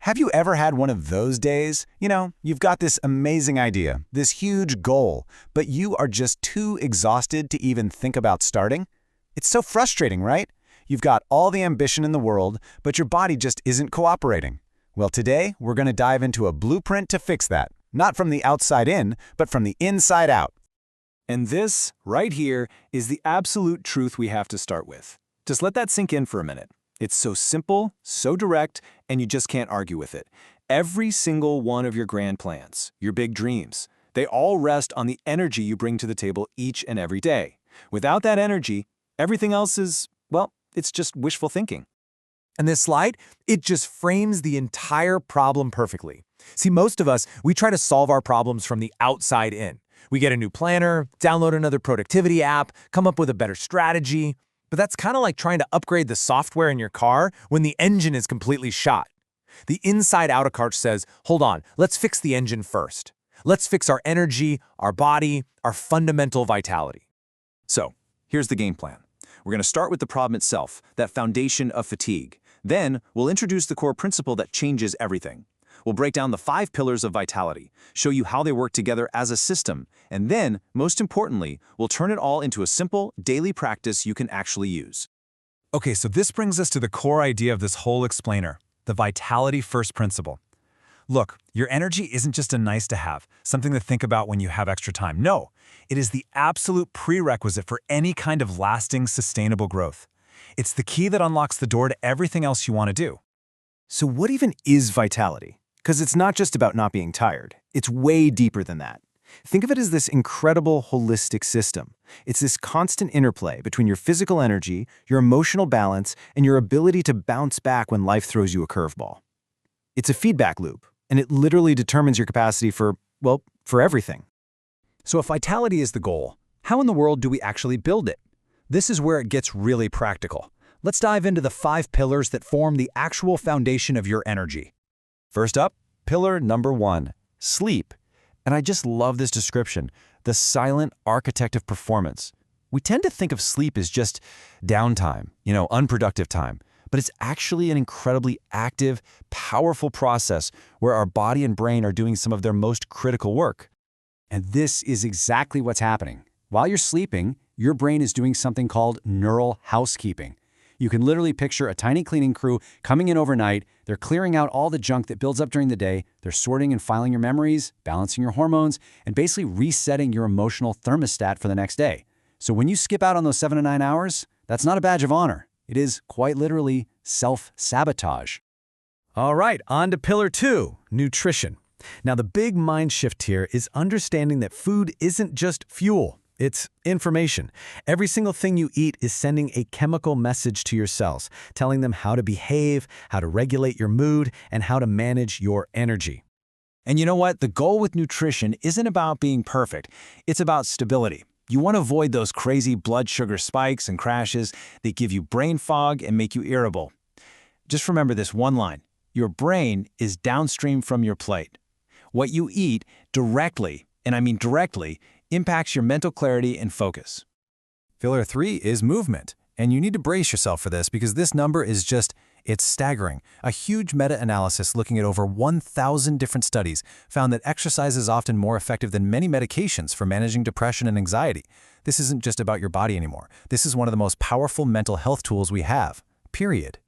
Have you ever had one of those days? You've got this amazing idea, this huge goal, but you are just too exhausted to even think about starting? It's so frustrating, right? You've got all the ambition in the world, but your body just isn't cooperating. Well, today, we're going to dive into a blueprint to fix that. Not from the outside in, but from the inside out. And this, right here, is the absolute truth we have to start with. Just let that sink in for a minute. It's so simple, so direct, and you just can't argue with it. Every single one of your grand plans, your big dreams, they all rest on the energy you bring to the table each and every day. Without that energy, everything else is, well, it's just wishful thinking. And this slide, it just frames the entire problem perfectly. See, most of us, we try to solve our problems from the outside in. We get a new planner, download another productivity app, come up with a better strategy. But that's kind of like trying to upgrade the software in your car when the engine is completely shot. The inside-out approach says, hold on, let's fix the engine first. Let's fix our energy, our body, our fundamental vitality. So, here's the game plan. We're going to start with the problem itself, that foundation of fatigue. Then, we'll introduce the core principle that changes everything. We'll break down the 5 pillars of vitality, show you how they work together as a system, and then, most importantly, we'll turn it all into a simple, daily practice you can actually use. Okay, so this brings us to the core idea of this whole explainer, the vitality first principle. Look, your energy isn't just a nice to have, something to think about when you have extra time. No, it is the absolute prerequisite for any kind of lasting, sustainable growth. It's the key that unlocks the door to everything else you want to do. So what even is vitality? Because it's not just about not being tired. It's way deeper than that. Think of it as this incredible holistic system. It's this constant interplay between your physical energy, your emotional balance, and your ability to bounce back when life throws you a curveball. It's a feedback loop, and it literally determines your capacity for everything. So if vitality is the goal, how in the world do we actually build it? This is where it gets really practical. Let's dive into the 5 pillars that form the actual foundation of your energy. First up, pillar number 1, sleep. And I just love this description, the silent architect of performance. We tend to think of sleep as just downtime, unproductive time. But it's actually an incredibly active, powerful process where our body and brain are doing some of their most critical work. And this is exactly what's happening. While you're sleeping, your brain is doing something called neural housekeeping. You can literally picture a tiny cleaning crew coming in overnight. They're clearing out all the junk that builds up during the day. They're sorting and filing your memories, balancing your hormones, and basically resetting your emotional thermostat for the next day. So when you skip out on those 7 to 9 hours, that's not a badge of honor. It is quite literally self-sabotage. All right, on to pillar 2, nutrition. Now, the big mind shift here is understanding that food isn't just fuel. It's information. Every single thing you eat is sending a chemical message to your cells, telling them how to behave, how to regulate your mood, and how to manage your energy. And you know what? The goal with nutrition isn't about being perfect. It's about stability. You want to avoid those crazy blood sugar spikes and crashes that give you brain fog and make you irritable. Just remember this one line. Your brain is downstream from your plate. What you eat directly, and I mean directly, impacts your mental clarity and focus. Pillar 3 is movement, and you need to brace yourself for this because this number is it's staggering. A huge meta-analysis looking at over 1,000 different studies found that exercise is often more effective than many medications for managing depression and anxiety. This isn't just about your body anymore. This is one of the most powerful mental health tools we have, period.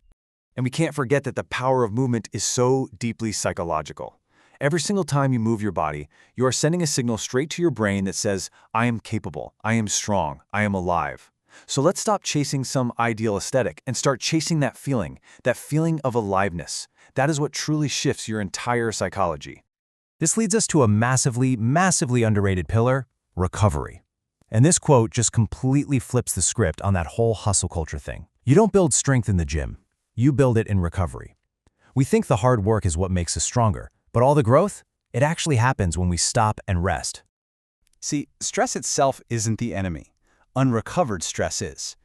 And we can't forget that the power of movement is so deeply psychological. Every single time you move your body, you are sending a signal straight to your brain that says, I am capable, I am strong, I am alive. So let's stop chasing some ideal aesthetic and start chasing that feeling of aliveness. That is what truly shifts your entire psychology. This leads us to a massively, massively underrated pillar, recovery. And this quote just completely flips the script on that whole hustle culture thing. You don't build strength in the gym. You build it in recovery. We think the hard work is what makes us stronger. But all the growth, it actually happens when we stop and rest. See, stress itself isn't the enemy. Unrecovered stress is.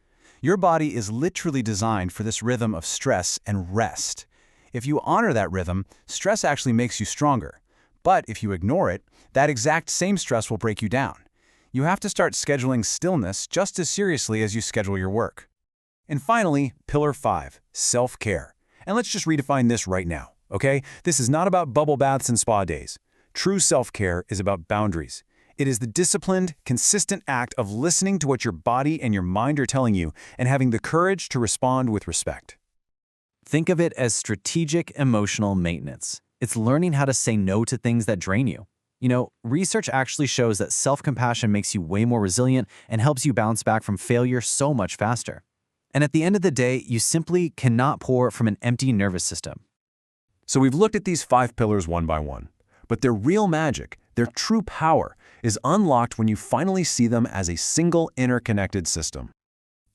Your body is literally designed for this rhythm of stress and rest. If you honor that rhythm, stress actually makes you stronger. But if you ignore it, that exact same stress will break you down. You have to start scheduling stillness just as seriously as you schedule your work. And finally, pillar 5, self-care. And let's just redefine this right now. okay? This is not about bubble baths and spa days. True self-care is about boundaries. It is the disciplined, consistent act of listening to what your body and your mind are telling you and having the courage to respond with respect. Think of it as strategic emotional maintenance. It's learning how to say no to things that drain you. You know, research actually shows that self-compassion makes you way more resilient and helps you bounce back from failure so much faster. And at the end of the day, you simply cannot pour from an empty nervous system. So we've looked at these 5 pillars one by one, but their real magic, their true power, is unlocked when you finally see them as a single interconnected system.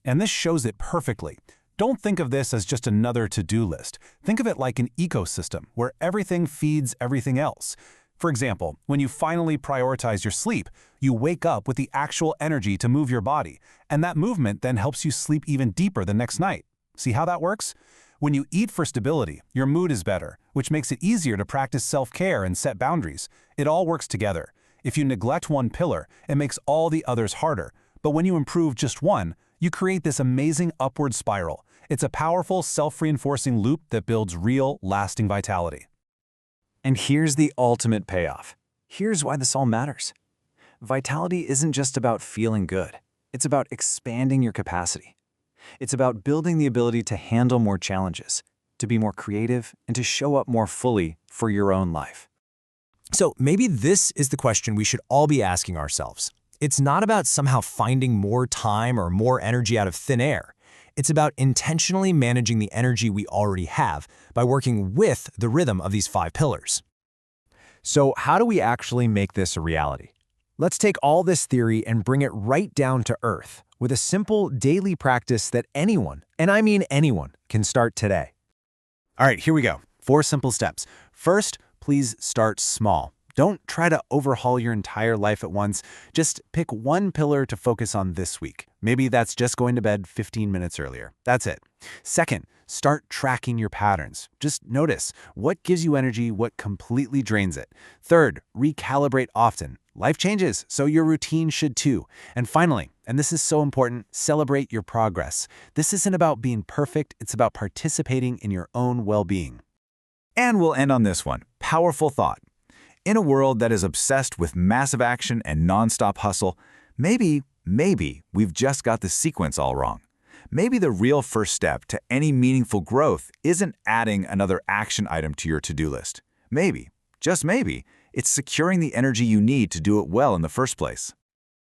And this shows it perfectly. Don't think of this as just another to-do list. Think of it like an ecosystem where everything feeds everything else. For example, when you finally prioritize your sleep, you wake up with the actual energy to move your body, and that movement then helps you sleep even deeper the next night. See how that works? When you eat for stability, your mood is better, which makes it easier to practice self-care and set boundaries. It all works together. If you neglect one pillar, it makes all the others harder. But when you improve just one, you create this amazing upward spiral. It's a powerful, self-reinforcing loop that builds real, lasting vitality. And here's the ultimate payoff. Here's why this all matters. Vitality isn't just about feeling good. It's about expanding your capacity. It's about building the ability to handle more challenges, to be more creative, and to show up more fully for your own life. So maybe this is the question we should all be asking ourselves. It's not about somehow finding more time or more energy out of thin air. It's about intentionally managing the energy we already have by working with the rhythm of these 5 pillars. So how do we actually make this a reality? Let's take all this theory and bring it right down to earth with a simple daily practice that anyone, and I mean anyone, can start today. All right, here we go. 4 simple steps. First, please start small. Don't try to overhaul your entire life at once. Just pick one pillar to focus on this week. Maybe that's just going to bed 15 minutes earlier. That's it. Second, start tracking your patterns. Just notice what gives you energy, what completely drains it. Third, recalibrate often. Life changes, so your routine should too. And finally, and this is so important, celebrate your progress. This isn't about being perfect, it's about participating in your own well-being. And we'll end on this one. Powerful thought. In a world that is obsessed with massive action and nonstop hustle, maybe we've just got the sequence all wrong. Maybe the real first step to any meaningful growth isn't adding another action item to your to-do list. Maybe, just maybe, it's securing the energy you need to do it well in the first place.